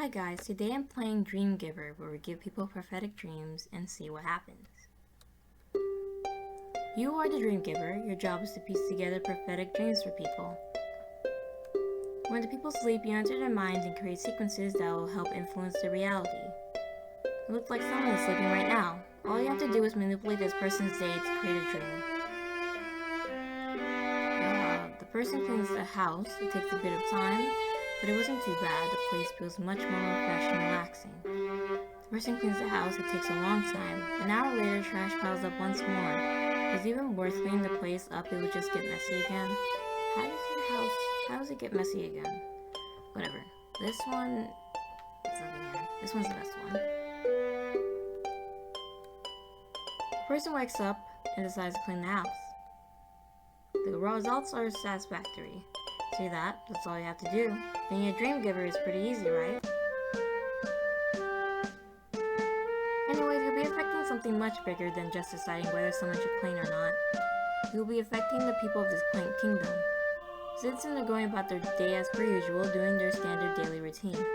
Hi guys, today I'm playing Dream Giver, where we give people prophetic dreams and see what happens. You are the Dream Giver. Your job is to piece together prophetic dreams for people. When the people sleep, you enter their minds and create sequences that will help influence their reality. It looks like someone is sleeping right now. All you have to do is manipulate this person's day to create a dream. The person cleans the house. It takes a bit of time, but it wasn't too bad. The place feels much more fresh and relaxing. The person cleans the house. It takes a long time. An hour later, trash piles up once more. Is it even worth cleaning the place up? It would just get messy again. How does it get messy again? Whatever. This one, it's nothing here. This one's the best one. The person wakes up and decides to clean the house. The results are satisfactory. See that? That's all you have to do. Being a dream giver is pretty easy, right? Anyway, you'll be affecting something much bigger than just deciding whether someone should clean or not. You'll be affecting the people of this kingdom. Citizens are going about their day as per usual, doing their standard daily routine.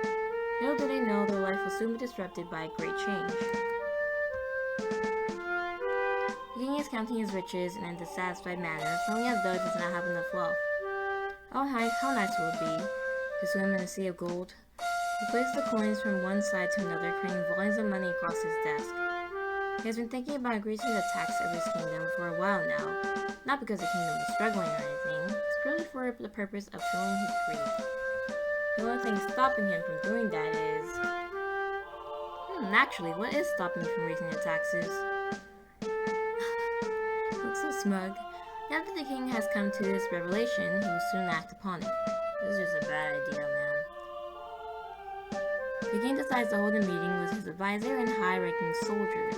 Little do they know their life will soon be disrupted by a great change. The king is counting his riches in a dissatisfied manner, feeling as though he does not have enough wealth. Oh, how nice will it be to swim in a sea of gold? He places the coins from one side to another, creating volumes of money across his desk. He has been thinking about increasing the tax of his kingdom for a while now, not because the kingdom is struggling or anything, it's purely for the purpose of fueling his greed. The only thing stopping him from doing that is... actually, what is stopping him from raising the taxes? He looks so smug. Now that the king has come to this revelation, he will soon act upon it. This is just a bad idea, man. The king decides to hold a meeting with his advisor and high-ranking soldiers.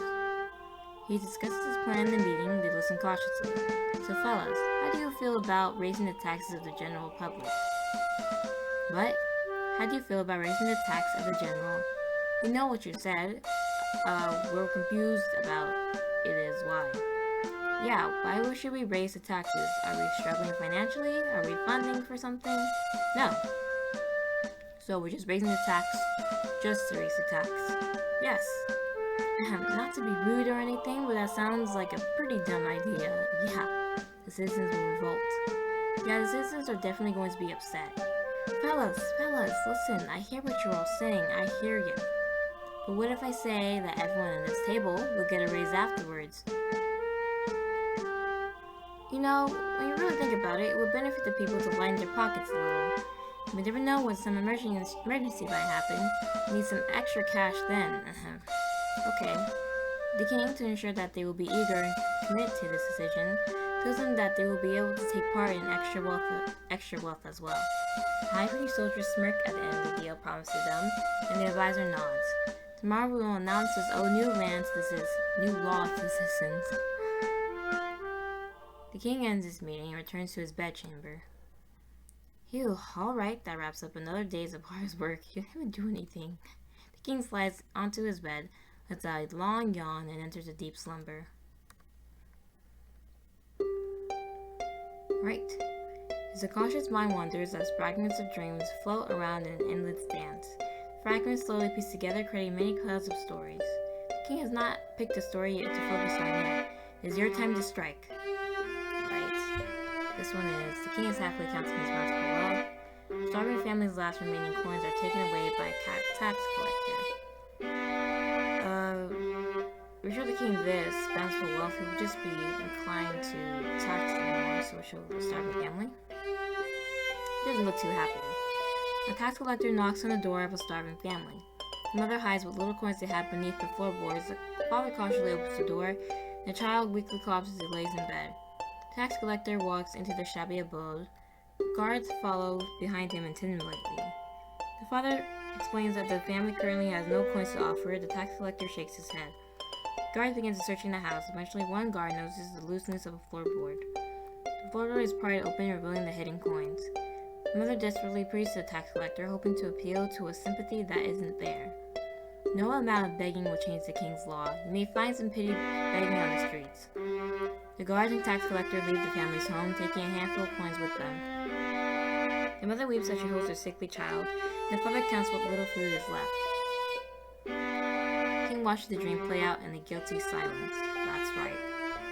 He discusses his plan in the meeting. They listen cautiously. So fellas, how do you feel about raising the taxes of the general public? What? How do you feel about raising the tax of the general? We know what you said. We're confused about it is why. Yeah, why should we raise the taxes? Are we struggling financially? Are we funding for something? No. So we're just raising the tax just to raise the tax. Yes. Not to be rude or anything, but that sounds like a pretty dumb idea. Yeah, the citizens will revolt. Yeah, the citizens are definitely going to be upset. Fellas, listen, I hear what you're all saying. I hear you. But what if I say that everyone at this table will get a raise afterwards? You know, when you really think about it, it would benefit the people to line their pockets a little. We never know when some emergency might happen. We need some extra cash then. Okay. The king, to ensure that they will be eager and commit to this decision, tells them that they will be able to take part in extra wealth as well. The high-ranking soldiers smirk at the end of the deal promised to them, and the advisor nods. Tomorrow we will announce this new law to the citizens. The king ends his meeting and returns to his bedchamber. Phew, alright, that wraps up another days of hard work. You didn't do anything. The king slides onto his bed, lets out a long yawn, and enters a deep slumber. Right. His subconscious mind wanders as fragments of dreams float around in an endless dance. Fragments slowly piece together, creating many clouds of stories. The king has not picked a story yet to focus on yet. It is your time to strike. Right. This one is, the king is happily counting his bountiful wealth. Starving family's last remaining coins are taken away by a tax collector. We're sure the king this bountiful wealth will just be inclined to tax them more, so she'll the starving family. He doesn't look too happy. A tax collector knocks on the door of a starving family. The mother hides what little coins they have beneath the floorboards. The father cautiously opens the door, and the child weakly coughs as he lays in bed. The tax collector walks into the shabby abode. Guards follow behind him intimidatingly. The father explains that the family currently has no coins to offer. The tax collector shakes his head. Guards begin searching the house. Eventually, one guard notices the looseness of a floorboard. The floorboard is pried open, revealing the hidden coins. The mother desperately pleads to the tax collector, hoping to appeal to a sympathy that isn't there. No amount of begging will change the king's law. You may find some pity begging on the streets. The guards and tax collector leave the family's home, taking a handful of coins with them. The mother weeps as she holds her sickly child, and the father counts what little food is left. The king watches the dream play out in a guilty silence. That's right.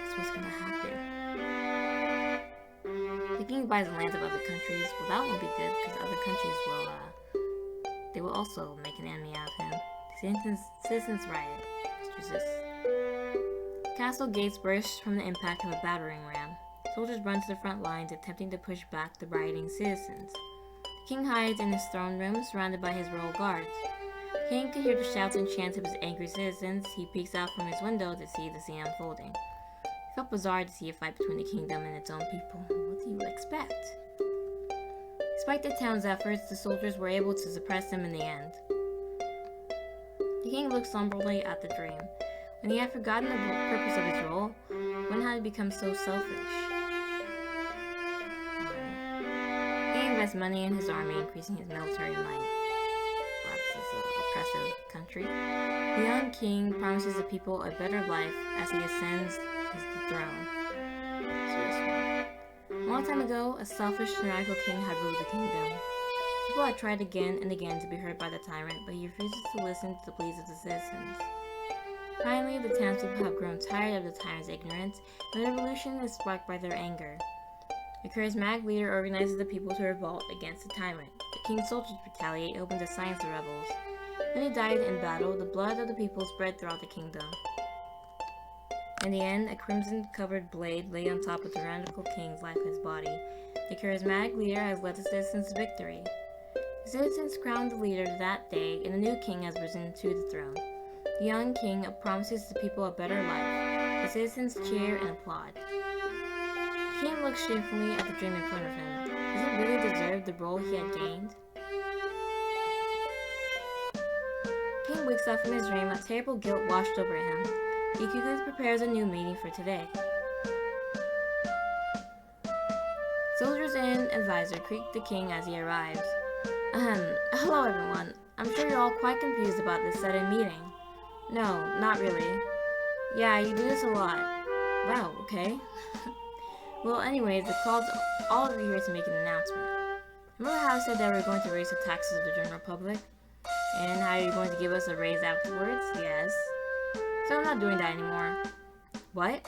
That's what's gonna happen. The king buys the lands of other countries. Well, that won't be good, because other countries will, they will also make an enemy out of him. Citizens riot. Let's resist. Castle gates burst from the impact of a battering ram. Soldiers run to the front lines, attempting to push back the rioting citizens. The king hides in his throne room, surrounded by his royal guards. The king can hear the shouts and chants of his angry citizens. He peeks out from his window to see the scene unfolding. It felt bizarre to see a fight between the kingdom and its own people. What do you expect? Despite the town's efforts, the soldiers were able to suppress them in the end. The king looked somberly at the dream. When he had forgotten the purpose of his role, when had he become so selfish? He invests money in his army, increasing his military might. That's an oppressive country. The young king promises the people a better life as he ascends the throne. A long time ago, a selfish, tyrannical king had ruled the kingdom. People had tried again and again to be heard by the tyrant, but he refuses to listen to the pleas of the citizens. Finally, the townspeople have grown tired of the tyrant's ignorance, and the revolution is sparked by their anger. The charismatic leader organizes the people to revolt against the tyrant. The king's soldiers retaliate, hoping to silence the rebels. When he died in battle, the blood of the people spread throughout the kingdom. In the end, a crimson-covered blade lay on top of the tyrannical king's lifeless body. The charismatic leader has led the citizens to victory. The citizens crowned the leader that day, and a new king has risen to the throne. The young king promises the people a better life. The citizens cheer and applaud. The king looks shamefully at the dream in front of him. Does he really deserve the role he had gained? The king wakes up from his dream, a terrible guilt washed over him. He quickly prepares a new meeting for today. Soldiers and advisor greet the king as he arrives. Hello everyone. I'm sure you're all quite confused about this sudden meeting. No, not really. Yeah, you do this a lot. Wow, okay. Well, anyways, the call's all of you here to make an announcement. Remember how I said that we were going to raise the taxes of the general public? And how you're going to give us a raise afterwards? Yes. So I'm not doing that anymore. What?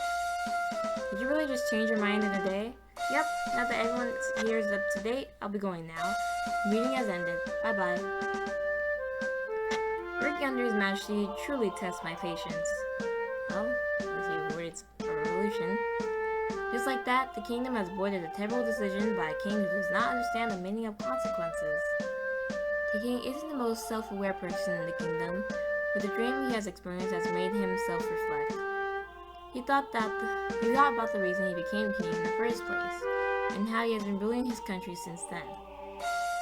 Did you really just change your mind in a day? Yep, now that everyone here is up to date, I'll be going now. The meeting has ended. Bye-bye. Working under His Majesty truly tests my patience. Well, as he avoided a revolution. Just like that, the kingdom has avoided a terrible decision by a king who does not understand the meaning of consequences. The king isn't the most self-aware person in the kingdom, but the dream he has experienced has made him self-reflect. He thought about the reason he became king in the first place, and how he has been ruling his country since then.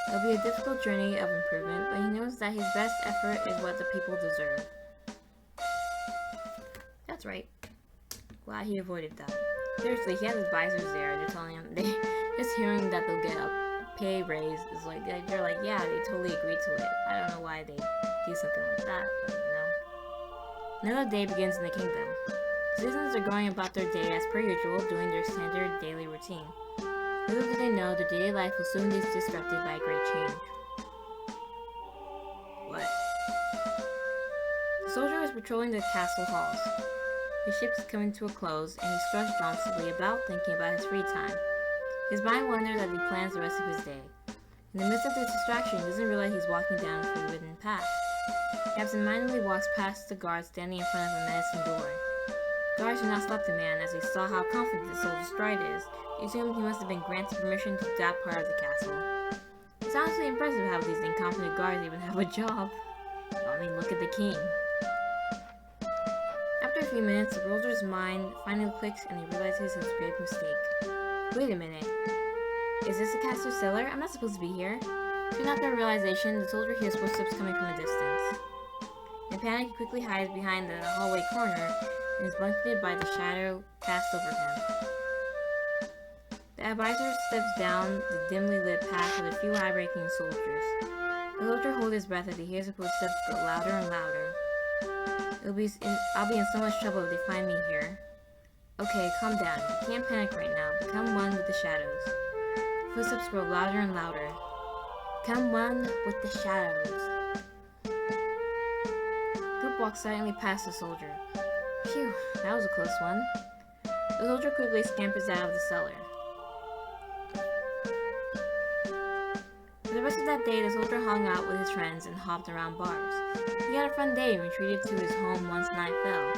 It'll be a difficult journey of improvement, but he knows that his best effort is what the people deserve. That's right. Glad he avoided that. Seriously, he has advisors there. They're telling him, just hearing that they'll get a pay raise is like, they're like, yeah, they totally agreed to it. I don't know why they do something like that, but you know. Another day begins in the kingdom. Citizens are going about their day as per usual, doing their standard daily routine. Little do they know, their daily life will soon be disrupted by a great change. What? The soldier is patrolling the castle halls. His shift is coming to a close, and he struts jauntily about, thinking about his free time. His mind wanders as he plans the rest of his day. In the midst of this distraction, he doesn't realize he's walking down a forbidden path. He absentmindedly walks past the guards standing in front of a menacing door. The guards do not stop the man, as they saw how confident the soldier's stride is. They assumed he must have been granted permission to that part of the castle. It's honestly impressive how these incompetent guards even have a job. I mean, look at the king. After a few minutes, the soldier's mind finally clicks and he realizes his grave mistake. Wait a minute. Is this the castle cellar? I'm not supposed to be here. Soon after realization, the soldier hears footsteps coming from a distance. In panic, he quickly hides behind the hallway corner and is blanketed by the shadow cast over him. The advisor steps down the dimly lit path with a few high-ranking soldiers. The soldier holds his breath as he hears the footsteps go louder and louder. I'll be in so much trouble if they find me here. Okay, calm down. You can't panic right now. Become one with the shadows. The footsteps grow louder and louder. Become one with the shadows. Group walks silently past the soldier. Phew, that was a close one. The soldier quickly scampers out of the cellar. For the rest of that day, the soldier hung out with his friends and hopped around bars. He had a fun day and retreated to his home once night fell.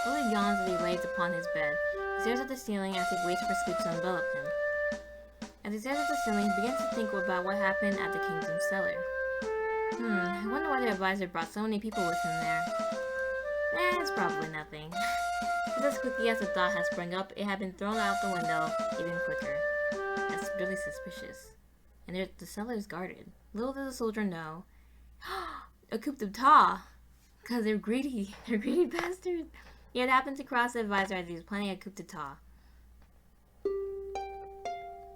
Slowly yawns as he lays upon his bed. He stares at the ceiling as he waits for sleep to envelop him. As he stares at the ceiling, he begins to think about what happened at the kingdom cellar. I wonder why the advisor brought so many people with him there. It's probably nothing. Just as quickly as the thought had sprung up, it had been thrown out the window even quicker. That's really suspicious. And the cellar is guarded. Little did the soldier know. A coup d'etat! Because they're greedy. They're greedy bastards. He had happened to cross the advisor as he was planning a coup d'etat.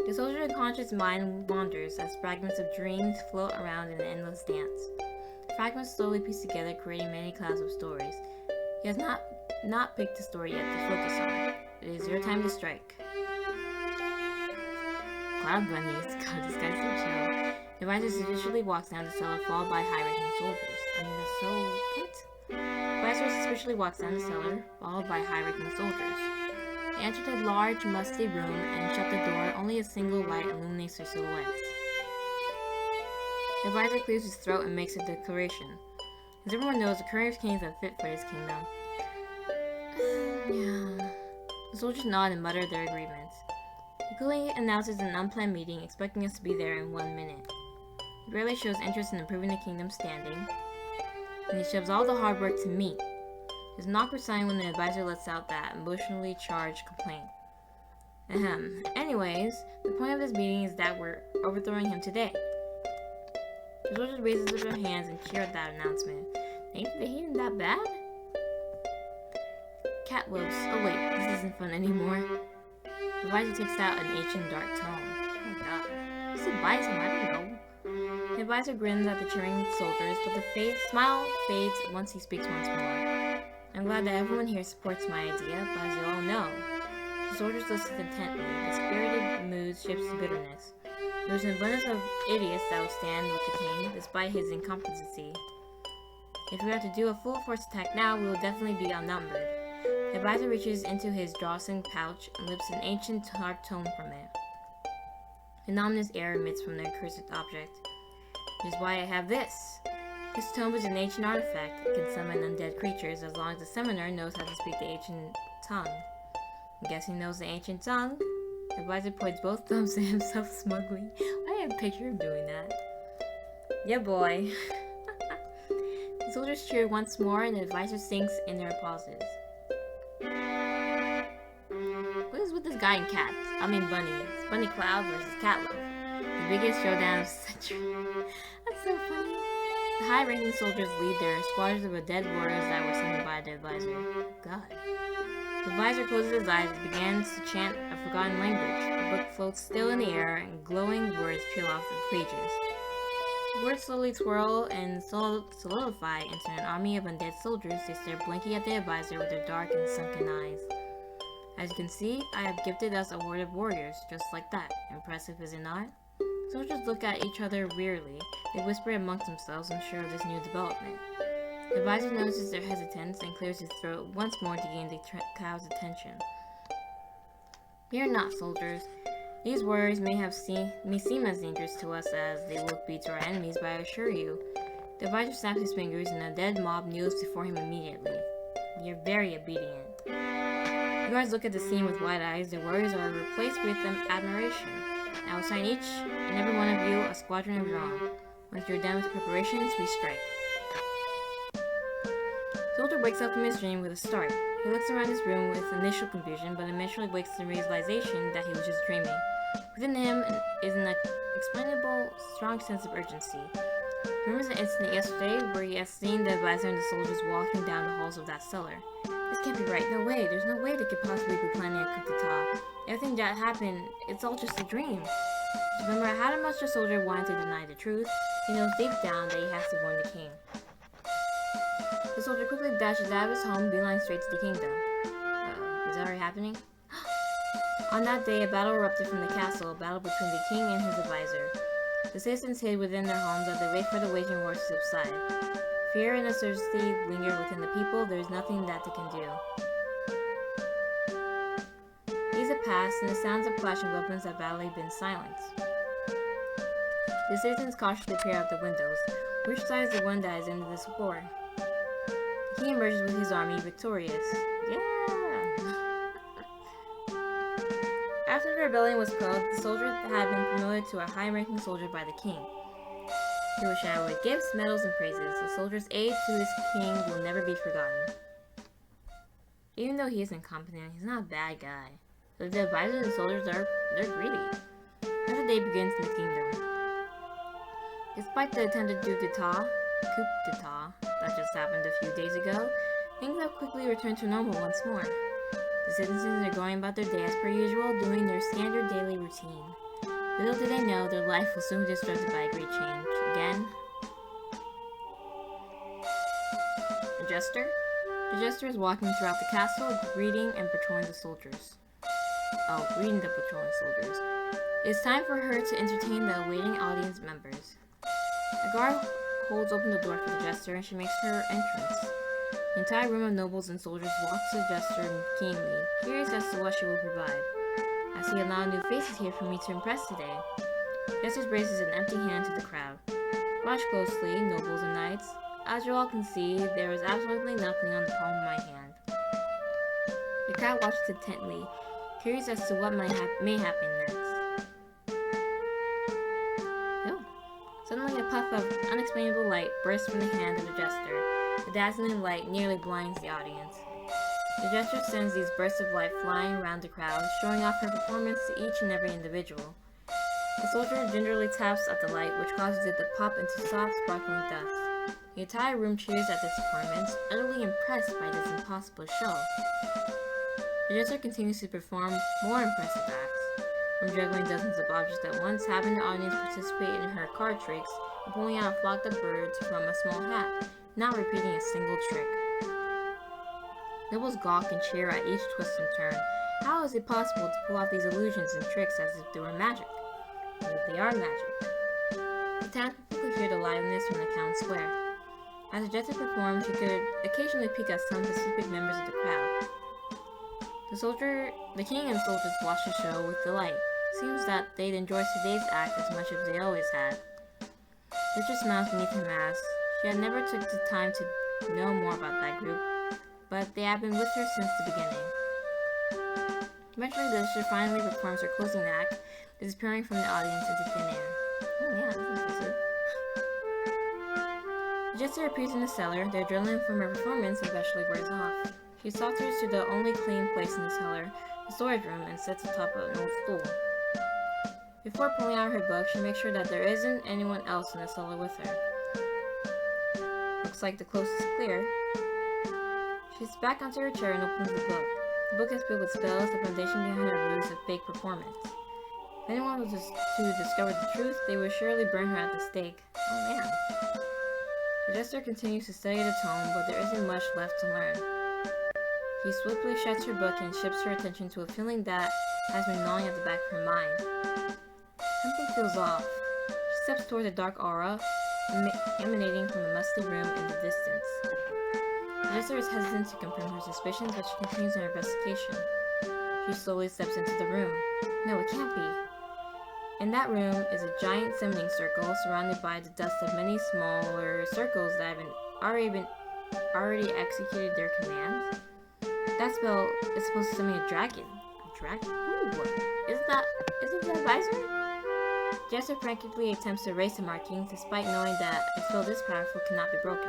The soldier's unconscious mind wanders as fragments of dreams float around in an endless dance. Fragments slowly piece together, creating many clouds of stories. He has not picked a story yet to focus on. It is your time to strike. Cloud bunnies. God, this guy's so chill. The advisor suspiciously walks down the cellar, followed by high-ranking soldiers. That's so... what? The advisor suspiciously walks down the cellar, followed by high-ranking soldiers. They enter the large, musty room and shut the door. Only a single light illuminates their silhouettes. The advisor clears his throat and makes a declaration. As everyone knows, the current king is unfit for this kingdom. Yeah. The soldiers nod and mutter their agreements. He quickly announces an unplanned meeting, expecting us to be there in 1 minute. He barely shows interest in improving the kingdom's standing, and he shoves all the hard work to me. It's an awkward sign when the advisor lets out that emotionally charged complaint. Anyways, the point of this meeting is that we're overthrowing him today. The soldiers raises their hands and cheer at that announcement. Ain't they him that bad? Cat loafs. Oh wait, this isn't fun anymore. The advisor takes out an ancient dark tome. Oh my god. Just advise him, I don't know. The advisor grins at the cheering soldiers, but the smile fades once he speaks once more. I'm glad that everyone here supports my idea, but as you all know, the soldiers listen intently. The spirited mood shifts to bitterness. There's an abundance of idiots that will stand with the king, despite his incompetency. If we have to do a full force attack now, we will definitely be outnumbered. The advisor reaches into his drawstring pouch and lifts an ancient dark tome from it. An ominous air emits from the accursed object. Which is why I have this. This tome is an ancient artifact. It can summon undead creatures as long as the summoner knows how to speak the ancient tongue. I guess he knows the ancient tongue. The advisor points both thumbs at himself smugly. I have a picture of doing that. Yeah, boy. The soldiers cheer once more, and the advisor sinks in their pauses. What is with this guy and cats? I mean bunnies. Bunny Cloud versus Cat Loaf. The biggest showdown of the century. That's so funny. The high-ranking soldiers lead their squadrons of dead warriors that were summoned by the advisor. God. The advisor closes his eyes and begins to chant a forgotten language. The book floats still in the air, and glowing words peel off the pages. The words slowly swirl and solidify into an army of undead soldiers. They stare blankly at the advisor with their dark and sunken eyes. As you can see, I have gifted us a horde of warriors, just like that. Impressive, is it not? Soldiers look at each other wearily. They whisper amongst themselves, unsure of this new development. The advisor notices their hesitance and clears his throat once more to gain the crowd's attention. Fear not, soldiers. These warriors may seem as dangerous to us as they will be to our enemies, but I assure you, the advisor snaps his fingers and a dead mob kneels before him immediately. You're very obedient. The guards look at the scene with wide eyes. The warriors are replaced with admiration. I will assign each and every one of you a squadron of your own. Once you're done with the preparations, we strike. The soldier wakes up from his dream with a start. He looks around his room with initial confusion, but eventually wakes to the realization that he was just dreaming. Within him is an unexplainable, strong sense of urgency. He remembers an incident yesterday where he has seen the advisor and the soldiers walking down the halls of that cellar. This can't be right. No way. There's no way they could possibly be planning a coup d'etat. Everything that happened, it's all just a dream. No matter how much the soldier wanted to deny the truth, he knows deep down that he has to warn the king. The soldier quickly dashes out of his home, beeline straight to the kingdom. Is that already happening? On that day, a battle erupted from the castle, a battle between the king and his advisor. The citizens hid within their homes as they wait for the waging war to subside. Fear and uncertainty linger within the people. There is nothing that they can do. Days have passed, and the sounds of clashing weapons have badly been silenced. The citizens cautiously peer out the windows. Which side is the one that is into this war? The king emerges with his army victorious. Yeah! After the rebellion was quelled, the soldier had been promoted to a high-ranking soldier by the king. He was showered with gifts, medals, and praises. The soldier's aid to his king will never be forgotten. Even though he is incompetent, he's not a bad guy. But the advisors and soldiers they're greedy. Another day begins in the kingdom. Despite the attempted coup d'etat that just happened a few days ago, things have quickly returned to normal once more. The citizens are going about their day as per usual, doing their standard daily routine. Little do they know, their life will soon be disrupted by a great change. Again. The Jester? The Jester is walking throughout the castle, greeting and patrolling the soldiers. Greeting the patrolling soldiers. It's time for her to entertain the awaiting audience members. A guard holds open the door for the Jester and she makes her entrance. The entire room of nobles and soldiers walks to the Jester keenly, curious as to what she will provide. I see a lot of new faces here for me to impress today. Jester raises an empty hand to the crowd. Watch closely, nobles and knights. As you all can see, there is absolutely nothing on the palm of my hand. The crowd watches intently, curious as to what may happen next. Oh! Suddenly a puff of unexplainable light bursts from the hand of the Jester. The dazzling light nearly blinds the audience. The Jester sends these bursts of light flying around the crowd, showing off her performance to each and every individual. The soldier gingerly taps at the light, which causes it to pop into soft, sparkling dust. The entire room cheers at this performance, utterly impressed by this impossible show. The Jester continues to perform more impressive acts, from juggling dozens of objects at once, having the audience participate in her card tricks, and pulling out a flock of birds from a small hat, not repeating a single trick. Nobles gawk and cheer at each twist and turn. How is it possible to pull off these illusions and tricks as if they were magic? As if they are magic. The townspeople could hear the liveliness from the town square. As the Jester performed, she could occasionally peek at some specific members of the crowd. The king and soldiers watched the show with delight. Seems that they'd enjoyed today's act as much as they always had. Jester smiles beneath her mask. She had never took the time to know more about that group, but they have been with her since the beginning. Eventually, the Jester finally performs her closing act, disappearing from the audience into thin air. Oh yeah, that's impressive. The Jester appears in the cellar. The adrenaline from her performance eventually wears off. She saunters to the only clean place in the cellar, the storage room, and sits atop an old stool. Before pulling out her book, she makes sure that there isn't anyone else in the cellar with her. Looks like the coast is clear. She sits back onto her chair and opens the book. The book is filled with spells, the foundation behind her ruse of fake performance. If anyone was to discover the truth, they would surely burn her at the stake. Oh man. The Jester continues to study the tome, but there isn't much left to learn. She swiftly shuts her book and shifts her attention to a feeling that has been gnawing at the back of her mind. Something feels off. She steps toward a dark aura emanating from a musty room in the distance. The Jester is hesitant to confirm her suspicions, but she continues her investigation. She slowly steps into the room. No, it can't be. In that room is a giant summoning circle surrounded by the dust of many smaller circles that have already executed their commands. That spell is supposed to summon a dragon. A dragon? Ooh, isn't that advisor? Jester frantically attempts to erase the markings, despite knowing that a spell this powerful cannot be broken.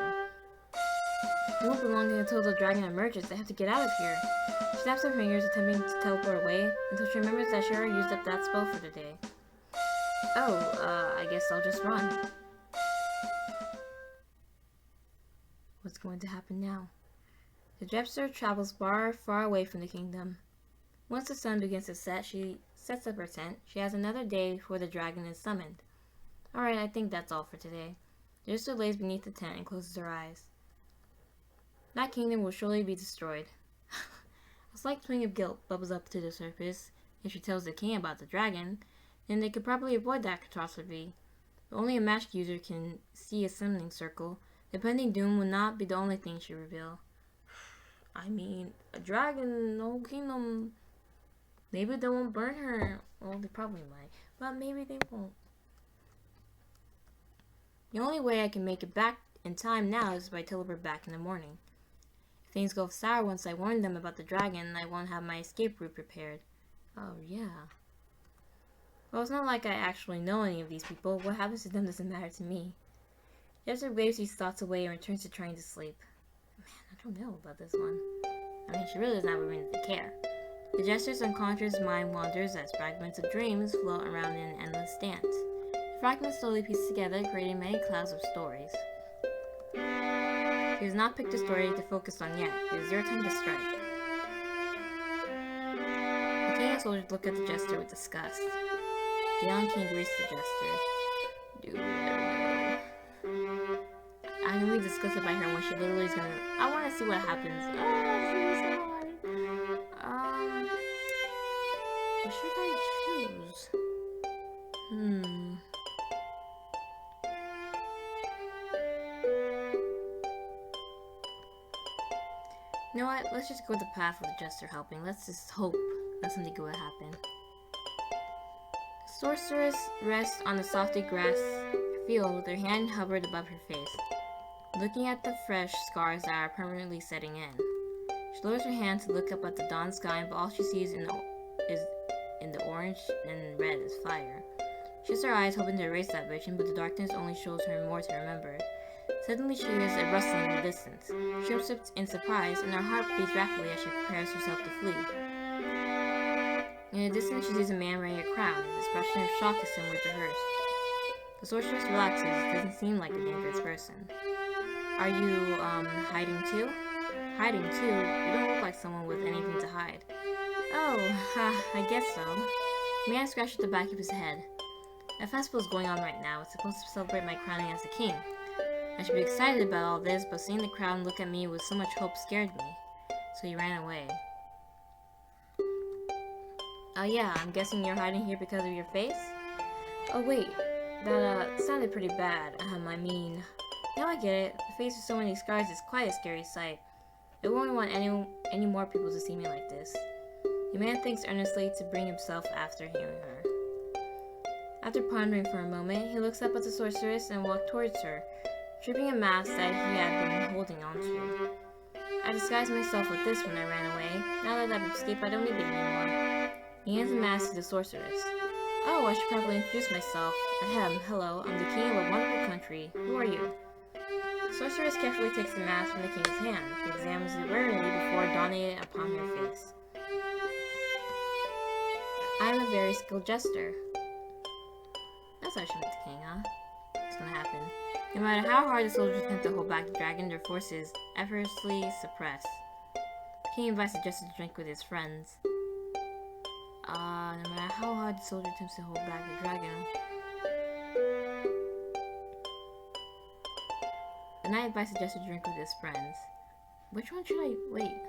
It won't be long until the dragon emerges. They have to get out of here. She snaps her fingers, attempting to teleport away, until she remembers that she already used up that spell for the day. I guess I'll just run. What's going to happen now? The Jester travels far, far away from the kingdom. Once the sun begins to set, she sets up her tent. She has another day before the dragon is summoned. Alright, I think that's all for today. The Jester lays beneath the tent and closes her eyes. That kingdom will surely be destroyed. A slight twinge of guilt bubbles up to the surface. If she tells the king about the dragon, then they could probably avoid that catastrophe. But only a magic user can see a summoning circle. The pending doom will not be the only thing she reveal. I mean, a dragon, the whole kingdom. Maybe they won't burn her. Well, they probably might. But maybe they won't. The only way I can make it back in time now is by teleport back in the morning. If things go sour once I warn them about the dragon, I won't have my escape route prepared. Oh, yeah. Well, it's not like I actually know any of these people. What happens to them doesn't matter to me. Jester waves these thoughts away and returns to trying to sleep. Man, I don't know about this one. I mean, she really doesn't have a reason to care. The Jester's unconscious mind wanders as fragments of dreams float around in an endless dance. The fragments slowly piece together, creating many clouds of stories. She has not picked a story to focus on yet. It is your time to strike. The king and soldiers look at the Jester with disgust. The young king greets the Jester. Dude, I don't know. I'm gonna be disgusted by her when she literally is gonna. I want to see what happens. Oh, this is so hard. What should I choose? You know what? Let's just go with the path of the Jester helping. Let's just hope that something good will happen. The sorceress rests on the softy grass field with her hand hovered above her face, looking at the fresh scars that are permanently setting in. She lowers her hand to look up at the dawn sky, but all she sees is in the orange and red is fire. She shuts her eyes, hoping to erase that vision, but the darkness only shows her more to remember. Suddenly she hears a rustling in the distance. She jumps up in surprise, and her heart beats rapidly as she prepares herself to flee. In the distance, she sees a man wearing a crown. His expression of shock is similar to hers. The sorceress relaxes. It doesn't seem like a dangerous person. Are you, hiding too? Hiding too? You don't look like someone with anything to hide. Oh, I guess so. The man scratches the back of his head. A festival is going on right now. It's supposed to celebrate my crowning as a king. I should be excited about all this, but seeing the crowd look at me with so much hope scared me. So he ran away. Oh yeah, I'm guessing you're hiding here because of your face? Oh wait, that sounded pretty bad. I mean, now I get it. The face with so many scars is quite a scary sight. I won't want any more people to see me like this. The man thinks earnestly to bring himself after hearing her. After pondering for a moment, he looks up at the sorceress and walks towards her, tripping a mask that he had been holding onto. I disguised myself with this when I ran away. Now that I've escaped, I don't need it anymore. He hands the mask to the sorceress. Oh, I should probably introduce myself. Ahem, hello, I'm the king of a wonderful country. Who are you? The sorceress carefully takes the mask from the king's hand. She examines it warily before donning it upon her face. I am a very skilled jester. That's how she met the king, huh? What's gonna happen? No matter how hard the soldiers attempt to hold back the dragon, their forces effortlessly suppress. The king invites the jester to drink with his friends. No matter how hard the soldier attempts to hold back the dragon. The knight invites the jester to drink with his friends. Which one should I wait?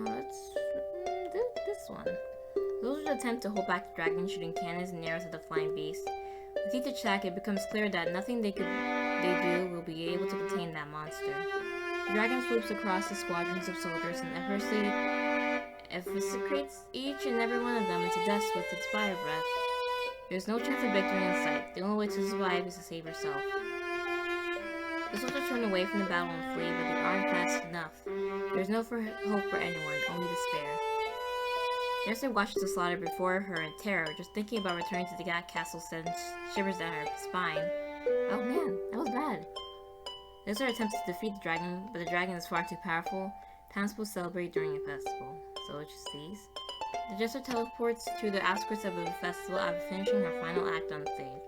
Let's do this one. The soldiers attempt to hold back the dragon, shooting cannons and arrows at the flying beast. With each attack, it becomes clear that nothing they do will be able to contain that monster. The dragon swoops across the squadrons of soldiers and effortlessly eviscerates each and every one of them into dust with its fire breath. There's no chance of victory in sight. The only way to survive is to save herself. The soldiers turn away from the battle and flee, but they aren't fast enough. There's no hope for anyone, only despair. Jester watches the slaughter before her in terror. Just thinking about returning to the castle sends shivers down her spine. Oh man, that was bad. Jester attempts to defeat the dragon, but the dragon is far too powerful. Townspeople celebrate during a festival. So it just sees. The Jester teleports to the outskirts of the festival after finishing her final act on stage.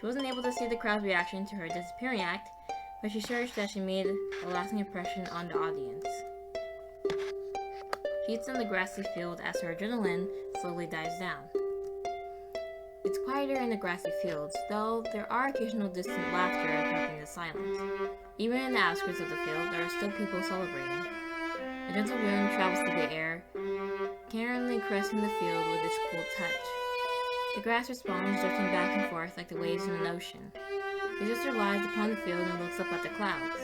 She wasn't able to see the crowd's reaction to her disappearing act, but she cherished that she made a lasting impression on the audience. She eats on the grassy field as her adrenaline slowly dies down. It's quieter in the grassy fields, though there are occasional distant laughter breaking the silence. Even in the outskirts of the field, there are still people celebrating. A gentle wind travels through the air, carefully caressing the field with its cool touch. The grass responds, drifting back and forth like the waves in an ocean. The Jester lies upon the field and looks up at the clouds.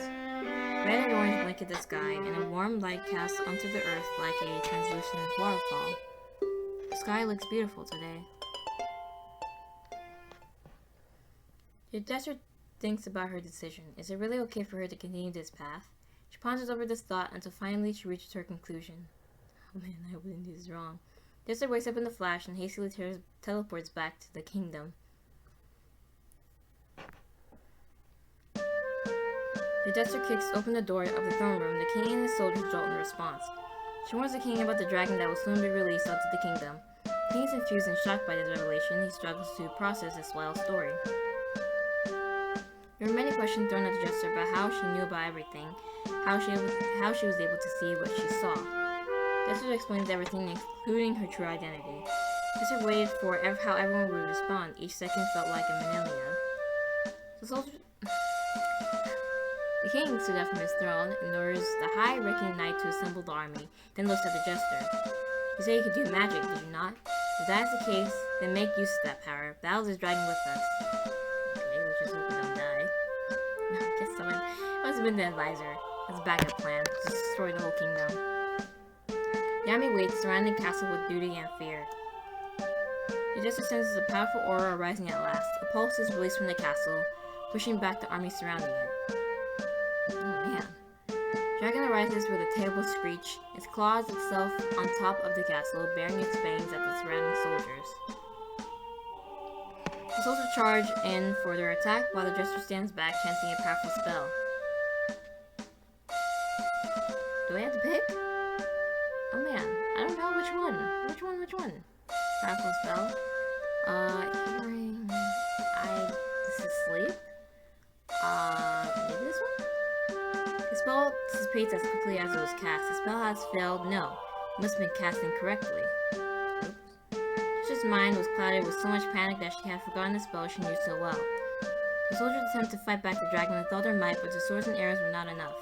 Red and orange blanket the sky, and a warm light casts onto the earth like a translucent waterfall. The sky looks beautiful today. The Jester thinks about her decision. Is it really okay for her to continue this path? She ponders over this thought until finally she reaches her conclusion. Oh man, I wouldn't do this wrong. Jester wakes up in a flash and hastily teleports back to the kingdom. The Jester kicks open the door of the throne room. The king and his soldiers jolt in response. She warns the king about the dragon that will soon be released onto the kingdom. The king is confused and shocked by this revelation. He struggles to process this wild story. There were many questions thrown at the Jester about how she knew about everything, how she was able to see what she saw. Jester explains everything, including her true identity. Jester waited for how everyone would respond. Each second felt like a millennia. The king stood up from his throne and orders the high-ranking knight to assemble the army, then looks at the Jester. You said you could do magic, did you not? If that is the case, then make use of that power. Battle this dragon with us. Okay, let's just hope we don't die. I guess someone must have been the advisor. As a backup plan, to destroy the whole kingdom. The army waits, surrounding the castle with beauty and fear. The Jester senses a powerful aura arising at last. A pulse is released from the castle, pushing back the army surrounding it. Oh man. Dragon arises with a terrible screech, its claws itself on top of the castle, bearing its fangs at the surrounding soldiers. The soldiers charge in for their attack while the Jester stands back, chanting a powerful spell. Do I have to pick? Oh man, I don't know which one. Which one? Powerful spell. Hearing. This is sleep. Maybe this one? The spell dissipates as quickly as it was cast. The spell has failed. No, it must have been cast incorrectly. Oops. Jester's mind was clouded with so much panic that she had forgotten the spell she knew so well. The soldiers attempt to fight back the dragon with all their might, but the swords and arrows were not enough.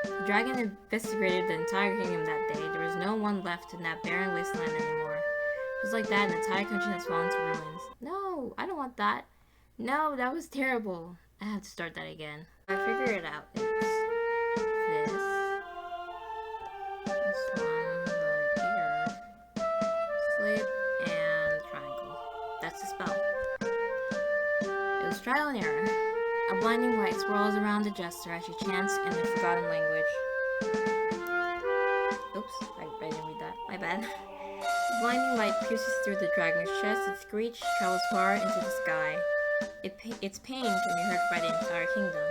The dragon investigated the entire kingdom that day. There was no one left in that barren wasteland anymore. Just like that, an entire country has fallen to ruins. No, I don't want that. No, that was terrible. I have to start that again. I figured it out. It's this one right here. Sleep and triangle. That's the spell. It was trial and error. A blinding light swirls around the Jester as she chants in the forgotten language. Oops, I didn't read that. My bad. The blinding light pierces through the dragon's chest. Its screech travels far into the sky. Its pain can be heard by the entire kingdom.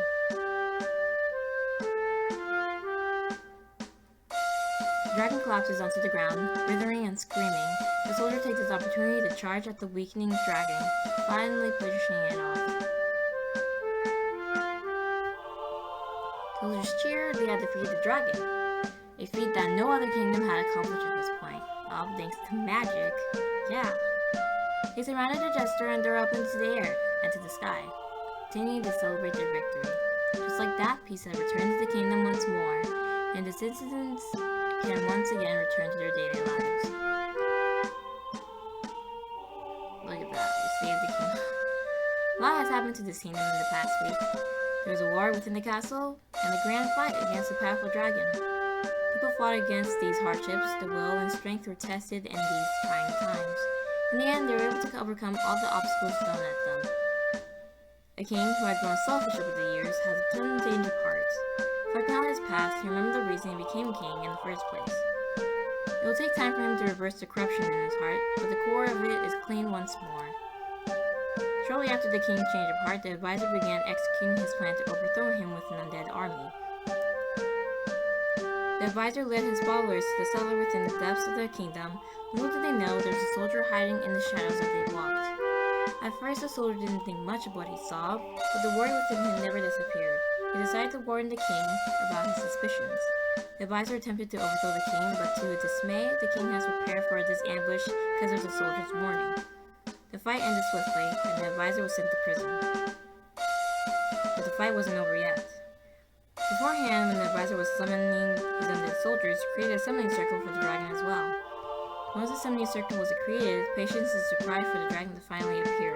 The dragon collapses onto the ground, withering and screaming. The soldier takes this opportunity to charge at the weakening dragon, finally pushing it off. Soldiers cheered. They had defeated the dragon, a feat that no other kingdom had accomplished at this point. All thanks to magic. Yeah. They surrounded the Jester and threw up into the air and to the sky, continuing to celebrate their victory. Just like that, peace had returned to the kingdom once more, and the citizens can once again return to their daily lives. Look at that, we saved the kingdom. A lot has happened to this kingdom in the past week. There was a war within the castle, and a grand fight against a powerful dragon. People fought against these hardships. The will and strength were tested in these trying times. In the end, they were able to overcome all the obstacles thrown at them. A king who had grown selfish over the years has a change of heart. Reflecting on his past, he remembered the reason he became king in the first place. It will take time for him to reverse the corruption in his heart, but the core of it is clean once more. Shortly after the king's change of heart, the advisor began executing his plan to overthrow him with an undead army. The advisor led his followers to the cellar within the depths of the kingdom. Little did they know there was a soldier hiding in the shadows as they walked. At first, the soldier didn't think much of what he saw, but the worry within him never disappeared. He decided to warn the king about his suspicions. The advisor attempted to overthrow the king, but to his dismay, the king has prepared for this ambush because there's a soldier's warning. The fight ended swiftly, and the advisor was sent to prison. But the fight wasn't over yet. Beforehand, when the advisor was summoning his undead soldiers, he created a summoning circle for the dragon as well. Once the summoning circle was created, patience is required for the dragon to finally appear.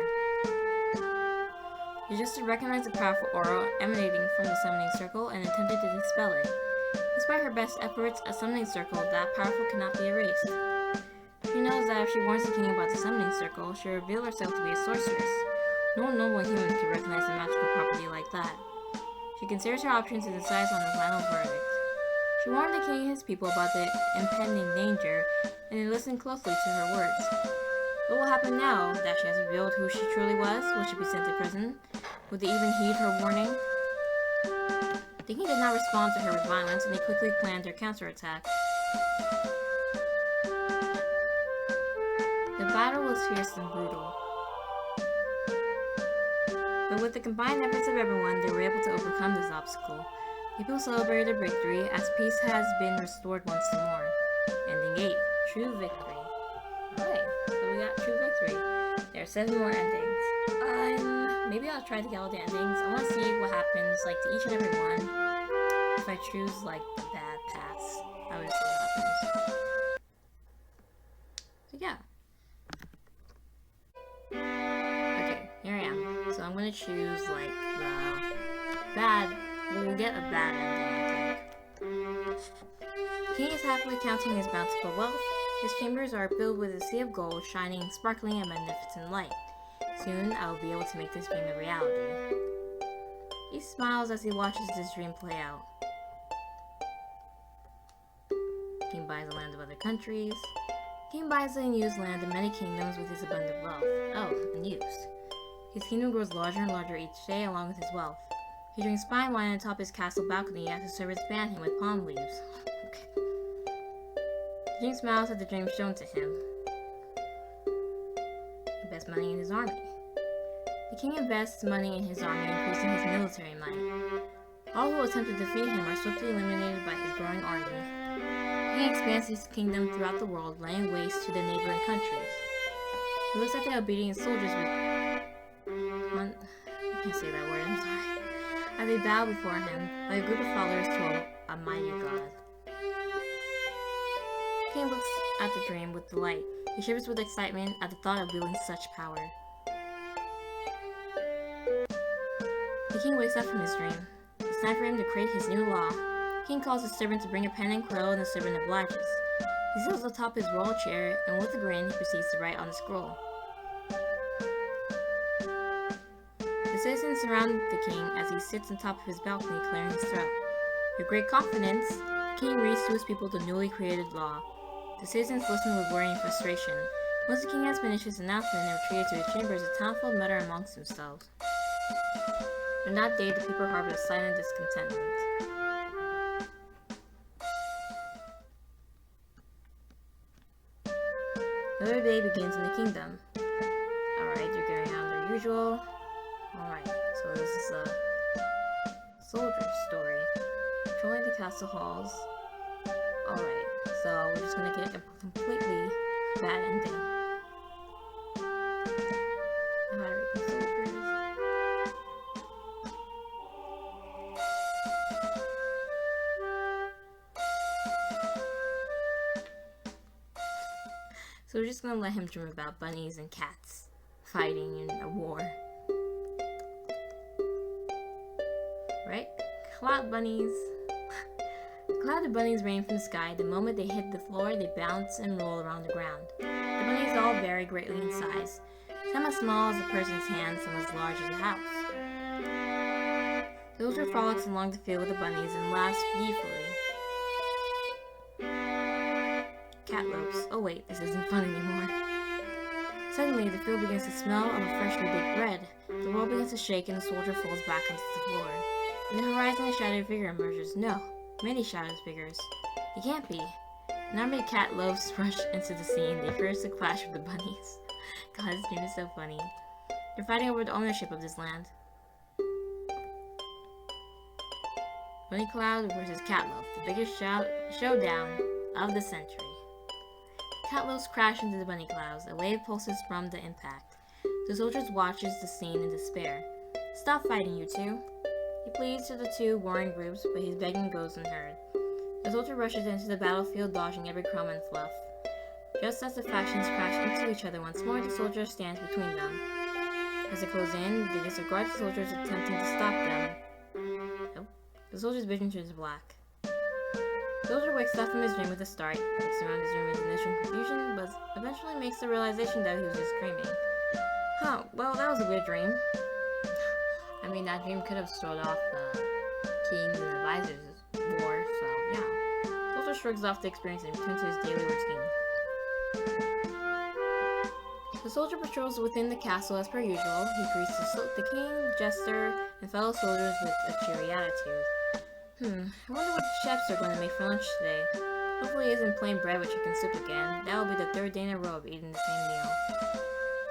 The Jester recognized the powerful aura emanating from the summoning circle and attempted to dispel it. Despite her best efforts, a summoning circle that powerful cannot be erased. She knows that if she warns the king about the summoning circle, she'll reveal herself to be a sorceress. No normal human can recognize a magical property like that. She considers her options and decides on the final verdict. She warned the king and his people about the impending danger, and they listened closely to her words. What will happen now that she has revealed who she truly was? Will she be sent to prison? Would they even heed her warning? The king did not respond to her with violence, and he quickly planned their counterattack. The battle was fierce and brutal. But with the combined efforts of everyone, they were able to overcome this obstacle. People celebrated their victory as peace has been restored once more. Ending 8. True victory. Alright, so we got true victory. There are 7 more endings. Maybe I'll try to get all the endings. I want to see what happens, like, to each and every one. If I choose, like, the bad paths, I would see what happens. So, yeah. Okay, here I am. So I'm gonna choose, like, the bad. We'll get a bad ending, I think. The king is happily counting his bountiful wealth. His chambers are filled with a sea of gold, shining, sparkling, and magnificent light. Soon, I will be able to make this dream a reality. He smiles as he watches this dream play out. King buys the land of other countries. King buys the unused land in many kingdoms with his abundant wealth. Oh, unused. His kingdom grows larger and larger each day along with his wealth. He drinks fine wine atop his castle balcony as his servants fan him with palm leaves. Okay. The king smiles at the dream shown to him. He invests money in his army. The king invests money in his army, increasing his military might. All who attempt to defeat him are swiftly eliminated by his growing army. The king expands his kingdom throughout the world, laying waste to the neighboring countries. He looks at the obedient soldiers with... I can't say that word, I'm sorry. As they bow before him, like a group of followers to a mighty god. The king looks at the dream with delight. He shivers with excitement at the thought of wielding such power. The king wakes up from his dream. It's time for him to create his new law. The king calls his servant to bring a pen and quill, and the servant obliges. He sits atop his royal chair, and with a grin, he proceeds to write on the scroll. The citizens surround the king as he sits on top of his balcony, clearing his throat. With great confidence, the king reads to his people the newly created law. The citizens listen with worry and frustration. Once the king has finished his announcement and retreated to his chambers, the townfolk mutter amongst themselves. On that day, the people harbor a silent discontentment. Another day begins in the kingdom. Alright, they're carrying on their usual. Alright, so this is a soldier story. Patrolling the castle halls. Alright, so we're just gonna get a completely bad ending. So we're just gonna let him dream about bunnies and cats fighting in a war. Right? Cloud bunnies. Clouded bunnies rain from the sky. The moment they hit the floor, they bounce and roll around the ground. The bunnies all vary greatly in size. Some as small as a person's hand, some as large as a house. The soldier frolics along the field with the bunnies and laughs gleefully. Cat lopes. Oh wait, this isn't fun anymore. Suddenly, the field begins to smell of a freshly baked bread. The world begins to shake and the soldier falls back onto the floor. In the horizon, a shadowed figure emerges. No, many shadowed figures. It can't be. An army of cat loaves rush into the scene. They first clash with the bunnies. God, this game is so funny. They're fighting over the ownership of this land. Bunny Cloud versus Catloaf, the biggest showdown of the century. Catloafs crash into the bunny clouds. A wave pulses from the impact. The soldiers watches the scene in despair. Stop fighting, you two. He pleads to the two warring groups, but his begging goes unheard. The soldier rushes into the battlefield, dodging every crumb and fluff. Just as the factions crash into each other once more, the soldier stands between them. As they close in, they disregard the soldiers attempting to stop them. Nope. The soldier's vision turns black. The soldier wakes up from his dream with a start, looks around his room in initial confusion, but eventually makes the realization that he was just dreaming. Huh, well, that was a weird dream. I mean, that dream could have started off the King and Advisor's war, so yeah. The soldier shrugs off the experience and returns to his daily routine. The soldier patrols within the castle as per usual. He greets the king, Jester, and fellow soldiers with a cheery attitude. I wonder what chefs are going to make for lunch today. Hopefully it isn't plain bread with chicken soup again. That will be the third day in a row of eating the same meal.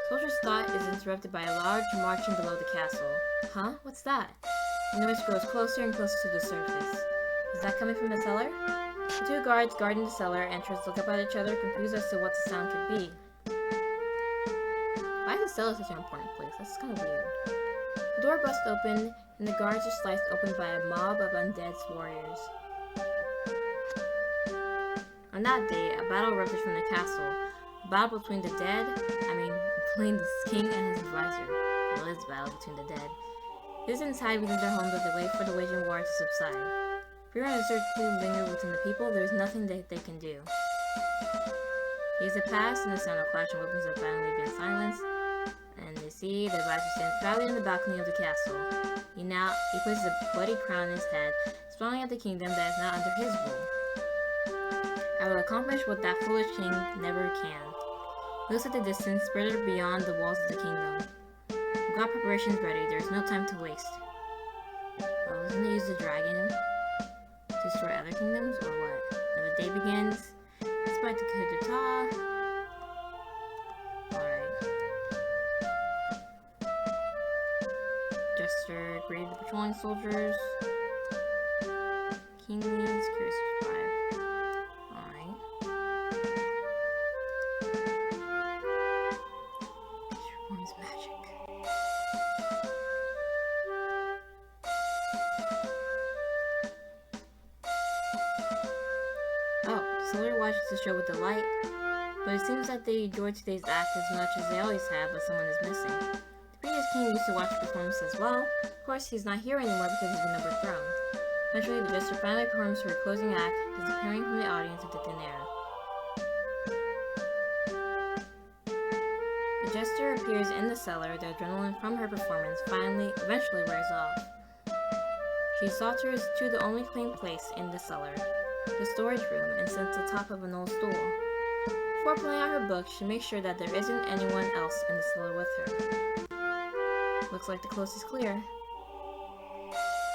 Soldier's thought is interrupted by a large marching below the castle. Huh? What's that? The noise grows closer and closer to the surface. Is that coming from the cellar? The two guards guarding the cellar entrance look up at each other, confused as to what the sound could be. Why is the cellar such an important place? That's kind of weird. The door busts open, and the guards are sliced open by a mob of undead warriors. On that day, a battle erupted from the castle. A battle between the between the king and his advisor. Well, it's a battle between the dead. Citizens hide within their homes as they wait for the waging war to subside. Fear and uncertainty linger within the people. There is nothing that they can do. Years have passed, and the sound of clashing weapons have finally been silenced. And they see the advisor stands proudly on the balcony of the castle. He places a bloody crown on his head, smiling at the kingdom that is not under his rule. I will accomplish what that foolish king never can. He looks at the distance, further beyond the walls of the kingdom. We've got preparations ready. There is no time to waste. Well, doesn't he use the dragon to destroy other kingdoms, or what? When the day begins, despite the coup d'etat. Jester greeted the patrolling soldiers. King leads, curious to survive. Alright. She performs magic. Oh, the soldier watches the show with delight, but it seems that they enjoyed today's act as much as they always have, but someone is missing. The previous king used to watch the performance as well. Of course, he's not here anymore because he's been overthrown. Eventually, the Jester finally performs her closing act, disappearing from the audience into thin air. The Jester appears in the cellar. The adrenaline from her performance eventually wears off. She saunters to the only clean place in the cellar, the storage room, and sits on top of an old stool. Before pulling out her book, she makes sure that there isn't anyone else in the cellar with her. Looks like the coast is clear.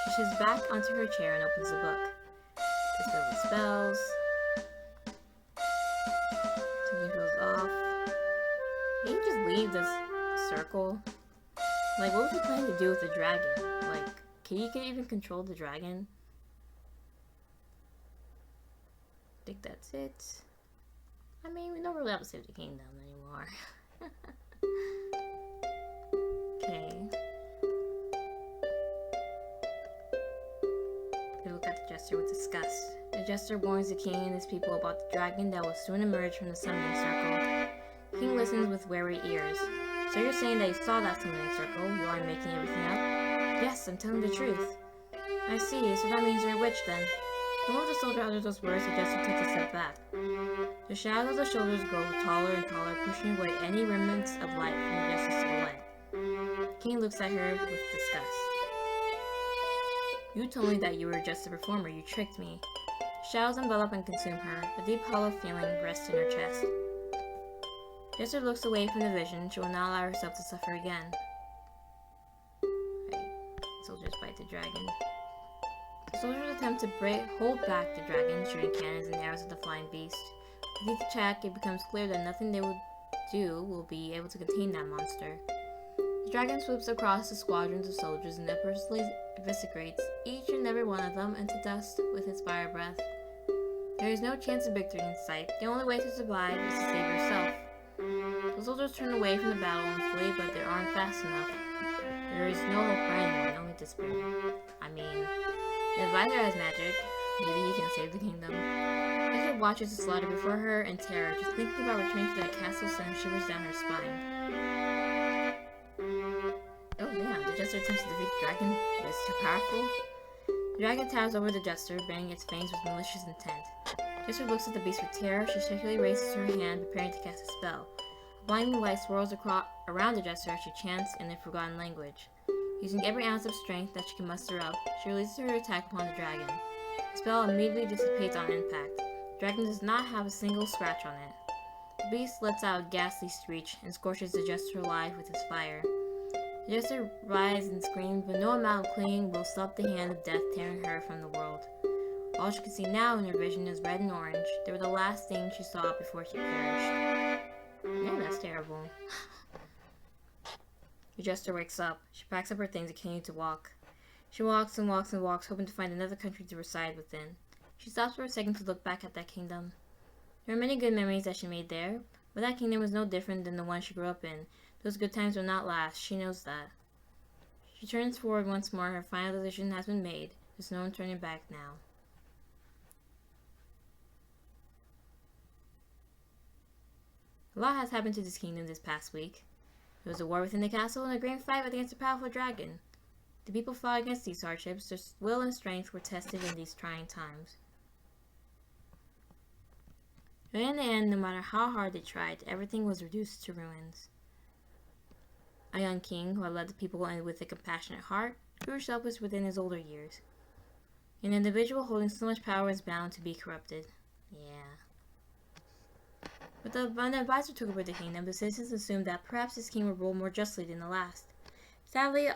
She shifts back onto her chair and opens the book. It's filled with spells. Something goes off. Can you just leave this circle? Like, what was he planning to do with the dragon? Like, can you even control the dragon? I think that's it. I mean, we don't really have to save the kingdom anymore. Okay. They look at the Jester with disgust. The Jester warns the king and his people about the dragon that will soon emerge from the summoning circle. The king listens with wary ears. So you're saying that you saw that summoning circle? You aren't making everything up? Yes, I'm telling the truth. I see, so that means you're a witch then. The moment the soldier utters those words, the Jester takes a step back. The shadows of the shoulders grow taller and taller, pushing away any remnants of light from the Jester's silhouette. The king looks at her with disgust. You told me that you were just a performer. You tricked me. Shadows envelop and consume her. A deep hollow feeling rests in her chest. Jester looks away from the vision. She will not allow herself to suffer again. Right. Soldiers fight the dragon. The soldiers attempt to hold back the dragon, shooting cannons and arrows at the flying beast. With each attack, it becomes clear that nothing they will do will be able to contain that monster. The dragon swoops across the squadrons of soldiers and effortlessly eviscerates each and every one of them into dust with its fire breath. There is no chance of victory in sight. The only way to survive is to save yourself. The soldiers turn away from the battle and flee, but they aren't fast enough. There is no hope for anyone, only despair. I mean, the advisor has magic. Maybe he can save the kingdom. Jester watches the slaughter before her in terror. Just thinking about returning to that castle sends shivers down her spine. Oh damn, the Jester attempts to defeat the dragon, but it's too powerful. The dragon towers over the Jester, baring its fangs with malicious intent. Jester looks at the beast with terror. She shakily raises her hand, preparing to cast a spell. A blinding light swirls around the Jester as she chants in a forgotten language. Using every ounce of strength that she can muster up, she releases her attack upon the dragon. The spell immediately dissipates on impact. The dragon does not have a single scratch on it. The beast lets out a ghastly screech and scorches the Jester alive with its fire. The Jester writhes and screams, but no amount of clinging will stop the hand of death tearing her from the world. All she could see now in her vision is red and orange. They were the last thing she saw before she perished. Yeah, that's terrible. The Jester wakes up. She packs up her things and continues to walk. She walks and walks and walks, hoping to find another country to reside within. She stops for a second to look back at that kingdom. There are many good memories that she made there, but that kingdom was no different than the one she grew up in. Those good times will not last. She knows that. She turns forward once more. Her final decision has been made. There's no turning back now. A lot has happened to this kingdom this past week. There was a war within the castle and a great fight against a powerful dragon. The people fought against these hardships. Their will and strength were tested in these trying times. But in the end, no matter how hard they tried, everything was reduced to ruins. A young king, who had led the people with a compassionate heart, grew selfish within his older years. An individual holding so much power is bound to be corrupted. Yeah. But when the advisor took over the kingdom, the citizens assumed that perhaps this king would rule more justly than the last. Sadly,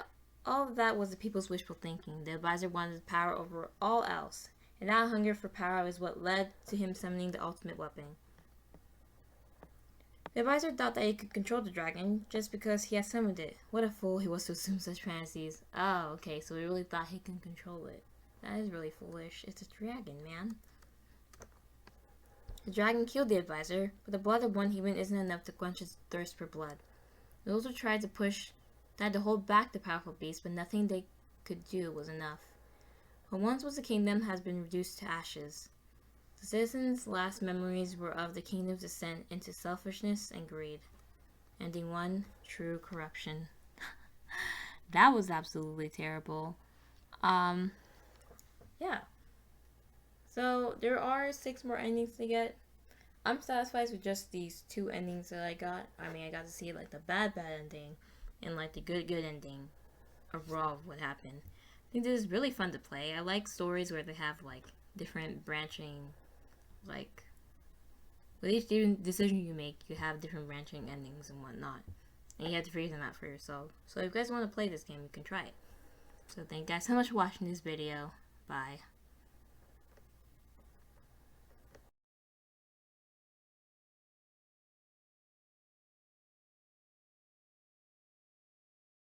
all of that was the people's wishful thinking. The advisor wanted power over all else, and that hunger for power is what led to him summoning the ultimate weapon. The advisor thought that he could control the dragon just because he had summoned it. What a fool he was to assume such fantasies. Oh, okay, so he really thought he can control it. That is really foolish. It's a dragon, man. The dragon killed the advisor, but the blood of one human isn't enough to quench his thirst for blood. Those who tried to hold back the powerful beast, but nothing they could do was enough. What once was a kingdom has been reduced to ashes. The citizens' last memories were of the kingdom's descent into selfishness and greed, ending one true corruption. That was absolutely terrible. Yeah. So there are 6 more endings to get. I'm satisfied with just these 2 endings that I got. I mean, I got to see like the bad ending and like the good ending overall of what happened. I think this is really fun to play. I like stories where they have like different branching, like with each decision you make, you have different branching endings and whatnot, and you have to figure them out for yourself. So if you guys want to play this game, you can try it. So thank you guys so much for watching this video. Bye.